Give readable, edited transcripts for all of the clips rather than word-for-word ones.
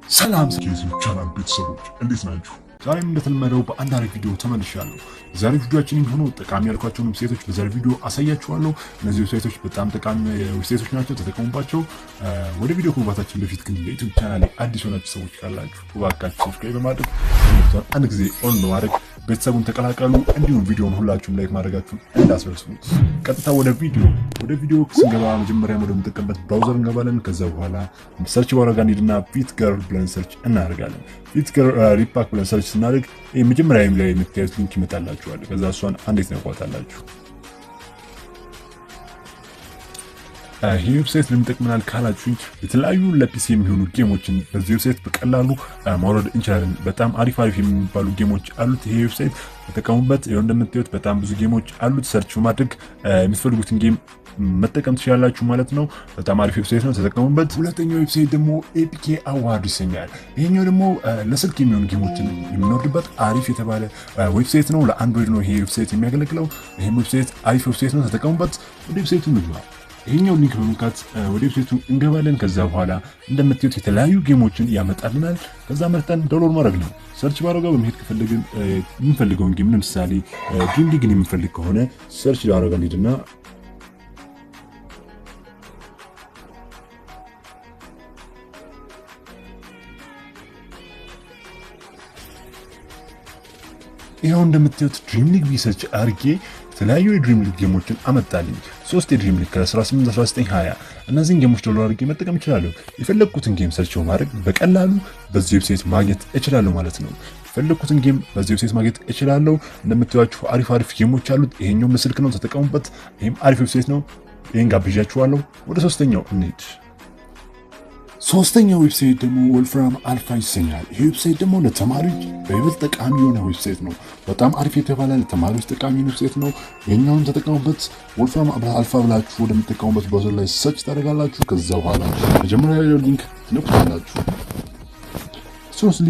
ሰላም የዚህ ቻናል ቤተሰቦች እንዴት ናችሁ? ዛሬም እንደተለመደው በአንድ አሪፍ ቪዲዮ ተመልሻለሁ። ዛሬ ቪዲዮአችን የሚሆነው ጠቃሚ ያልኳቸውን ዌብሳይቶች በዛሬ ቪዲዮ አሳያችኋለሁ። እነዚህ ዌብሳይቶች በጣም ጠቃሚ ዌብሳይቶች ናቸው፣ ተጠቀሙባቸው። ወደ ቪዲዮ ከመግባታችን በፊት ግን ለዩቲዩብ ቻናሌ አዲስ የሆናችሁ ሰዎች ካላችሁ እባካችሁ ሰብስክራይብ በማድረግ አንድ ጊዜ ኦን በማድረግ ቤተሰቡን ተቀላቀሉ። እንዲሁም ቪዲዮውን ሁላችሁም ላይክ ማድረጋችሁን እንዳትረሱ። ቀጥታ ወደ ቪዲዮ ስንገባ መጀመሪያ ወደምንጠቀምበት ብራውዘር እንገባለን። ከዛ በኋላ ሰርች ባር ጋር እንሂድና ፊትገርል ብለን ሰርች እናደርጋለን። ፊትገርል ሪፓክ ብለን ሰርች ስናደርግ መጀመሪያ ላይ የምታዩት ሊንክ ይመጣላችኋል። ከዛ እሷን አንዴት ነው ቋታላችሁ። ይህ ዌብሳይት ለምን ካላችሁኝ የተለያዩ ለፒሲ የሚሆኑ ጌሞችን በዚህ ዌብሳይት በቀላሉ ማውረድ እንችላለን። በጣም አሪፍ የሚባሉ ጌሞች አሉት። ይሄ ዌብሳይት ተጠቀሙበት። ይኸው እንደምታዩት በጣም ብዙ ጌሞች አሉት። ሰርች በማድረግ የምትፈልጉትን ጌም መጠቀም ትችላላችሁ ማለት ነው። በጣም አሪፍ ዌብሳይት ነው፣ ተጠቀሙበት። ሁለተኛው ዌብሳይት ደግሞ ኤፒኬ አዋርድ ይሰኛል። ይሄኛው ደግሞ ለስልክ የሚሆኑ ጌሞችን የምንወርድበት አሪፍ የተባለ ዌብሳይት ነው። ለአንድሮይድ ነው ይሄ ዌብሳይት የሚያገለግለው። ይሄም ዌብሳይት አሪፍ ዌብሳይት ነው፣ ተጠቀሙበት። ወደ ዌብሳይቱ እንግባ። ይሄኛው ሊንክ በመንካት ወደ ዌብሳይቱ እንገባለን። ከዛ በኋላ እንደምታዩት የተለያዩ ጌሞችን ያመጣልናል። ከዛ መርጠን ዳውንሎድ ማድረግ ነው። ሰርች ባር ጋር በመሄድ ከፈለግን የምንፈልገውን ጌም ለምሳሌ ድሪም ሊግን የምንፈልግ ከሆነ ሰርች ባር ጋር እንሂድና ይሄው እንደምታዩት ድሪም ሊግ ቢሰርች አርጌ የተለያዩ የድሪም ሊግ ጌሞችን አመጣልኝ። 3 የድሪም ሊግ ከ18፣ 19፣ 20 እነዚህን ጌሞች ዳውንሎድ አድርጌ መጠቀም እችላለሁ። የፈለኩትን ጌም ሰርች በማድረግ በቀላሉ በዚህ ዌብሳይት ማግኘት እችላለሁ ማለት ነው። የፈለኩትን ጌም በዚህ ዌብሳይት ማግኘት እችላለሁ። እንደምታዩአችሁ አሪፍ ጌሞች አሉት። ይሄኛው ለስልክ ነው፣ ተጠቀሙበት። ይሄም አሪፍ ዌብሳይት ነው። ይሄን ጋብዣችኋለሁ። ወደ ሶስተኛው እንሂድ። ሶስተኛው ዌብሳይት ደግሞ ወልፍራም አልፋ ይሰኛል። ይህ ዌብሳይት ደግሞ ለተማሪዎች በይበልጥ ጠቃሚ የሆነ ዌብሳይት ነው። በጣም አሪፍ የተባለ ለተማሪዎች ጠቃሚ ዌብሳይት ነው። የኛውን ተጠቀሙበት። ወልፍራም አልፋ ብላችሁ ወደምትጠቀሙበት ብራውዘር ላይ ሰርች ታደርጋላችሁ። ከዛ በኋላ መጀመሪያ ያለው ሊንክ ትነኩታላችሁ።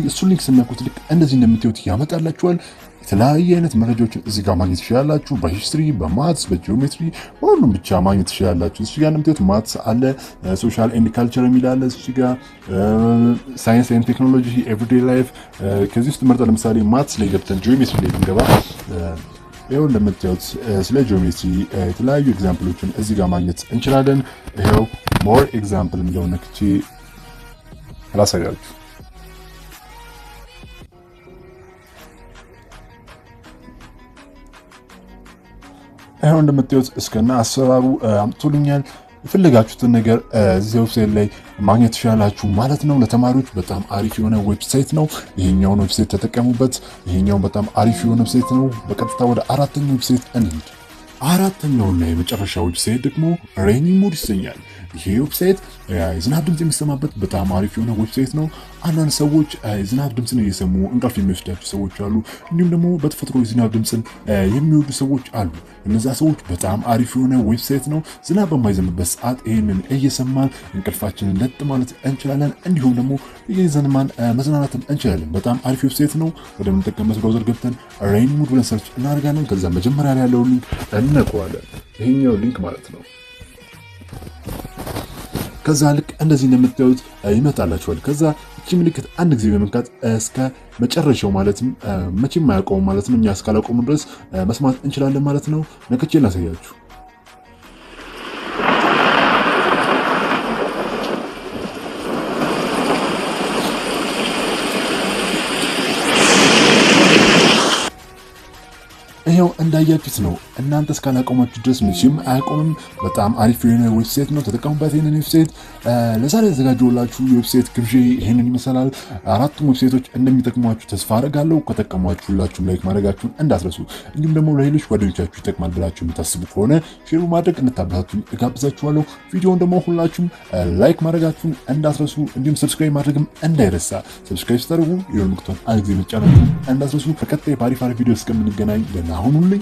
እሱ ሊንክ ስነኩት ልክ እንደዚህ እንደምታዩት ያመጣላችኋል። የተለያየ አይነት መረጃዎችን እዚህ ጋር ማግኘት ትችላላችሁ። በሂስትሪ፣ በማትስ፣ በጂኦሜትሪ በሁሉም ብቻ ማግኘት ትችላላችሁ። እዚህ ጋር እንደምታዩት ማትስ አለ፣ ሶሻል ኤንድ ካልቸር የሚል አለ። እዚህ ጋር ሳይንስ ኤንድ ቴክኖሎጂ፣ ኤቭሪዴይ ላይፍ። ከዚህ ውስጥ መርጠን ለምሳሌ ማትስ ላይ ገብተን ጂኦሜትሪ ላይ ብንገባ ይኸው እንደምታዩት ስለ ጂኦሜትሪ የተለያዩ ኤግዛምፕሎችን እዚህ ጋር ማግኘት እንችላለን። ይኸው ሞር ኤግዛምፕል የሚለውን ነክቼ ላሳያችሁ። ይሄው እንደምታዩት እስከና አሰራሩ አምጥቶልኛል። የፈለጋችሁትን ነገር እዚህ ዌብሳይት ላይ ማግኘት ትችላላችሁ ማለት ነው። ለተማሪዎች በጣም አሪፍ የሆነ ዌብሳይት ነው። ይሄኛውን ዌብሳይት ተጠቀሙበት። ይሄኛው በጣም አሪፍ የሆነ ዌብሳይት ነው። በቀጥታ ወደ አራተኛው ዌብሳይት እንሂድ። አራተኛውና የመጨረሻው ዌብሳይት ደግሞ ሬኒ ሙድ ይሰኛል። ይሄ ዌብሳይት የዝናብ ድምፅ የሚሰማበት በጣም አሪፍ የሆነ ዌብሳይት ነው። አንዳንድ ሰዎች የዝናብ ድምፅን እየሰሙ እንቅልፍ የሚወስዳቸው ሰዎች አሉ። እንዲሁም ደግሞ በተፈጥሮ የዝናብ ድምፅን የሚወዱ ሰዎች አሉ። እነዛ ሰዎች በጣም አሪፍ የሆነ ዌብሳይት ነው። ዝናብ በማይዘንብበት ሰዓት ይህንን እየሰማን እንቅልፋችንን ለጥ ማለት እንችላለን። እንዲሁም ደግሞ እየዘንማን መዝናናትም እንችላለን። በጣም አሪፍ ዌብሳይት ነው። ወደምንጠቀምበት ብራውዘር ገብተን ሬኒ ሙድ ብለን ሰርች እናደርጋለን። ከዛ መጀመሪያ ላይ ያለው ሊንክ እንነካዋለን። ይሄኛው ሊንክ ማለት ነው። ከዛ ልክ እንደዚህ እንደምታዩት ይመጣላችኋል። ከዛ እቺ ምልክት አንድ ጊዜ በመንካት እስከ መጨረሻው ማለትም መቼም አያቆም ማለት ነው። እኛ እስካላቆም ድረስ መስማት እንችላለን ማለት ነው። ነክቼ ላሳያችሁ። ይሄው እንዳያችሁት ነው። እናንተ እስካላቆማችሁ ድረስ መቼም አያቆምም። በጣም አሪፍ የሆነ ዌብሳይት ነው፣ ተጠቀሙበት። ይሄንን ዌብሳይት ለዛሬ ያዘጋጀሁላችሁ የዌብሳይት ግብዣ ይሄንን ይመስላል። አራቱም ዌብሳይቶች እንደሚጠቅሟችሁ ተስፋ አደርጋለሁ። ከጠቀሟችሁ ሁላችሁም ላይክ ማድረጋችሁን እንዳትረሱ። እንዲሁም ደግሞ ለሌሎች ጓደኞቻችሁ ይጠቅማል ብላችሁ የምታስቡ ከሆነ ሼር ማድረግ እንድታበረታቱኝ እጋብዛችኋለሁ። ቪዲዮውን ደግሞ ሁላችሁም ላይክ ማድረጋችሁን እንዳትረሱ፣ እንዲሁም ሰብስክራይብ ማድረግም እንዳይረሳ። ሰብስክራይብ ስታደርጉ የሆነ ምክቷን አንድ ጊዜ መጫናችሁን እንዳትረሱ። በቀጣይ በአሪፍ ቪዲዮ እስከምንገናኝ ደህና ሁኑልኝ።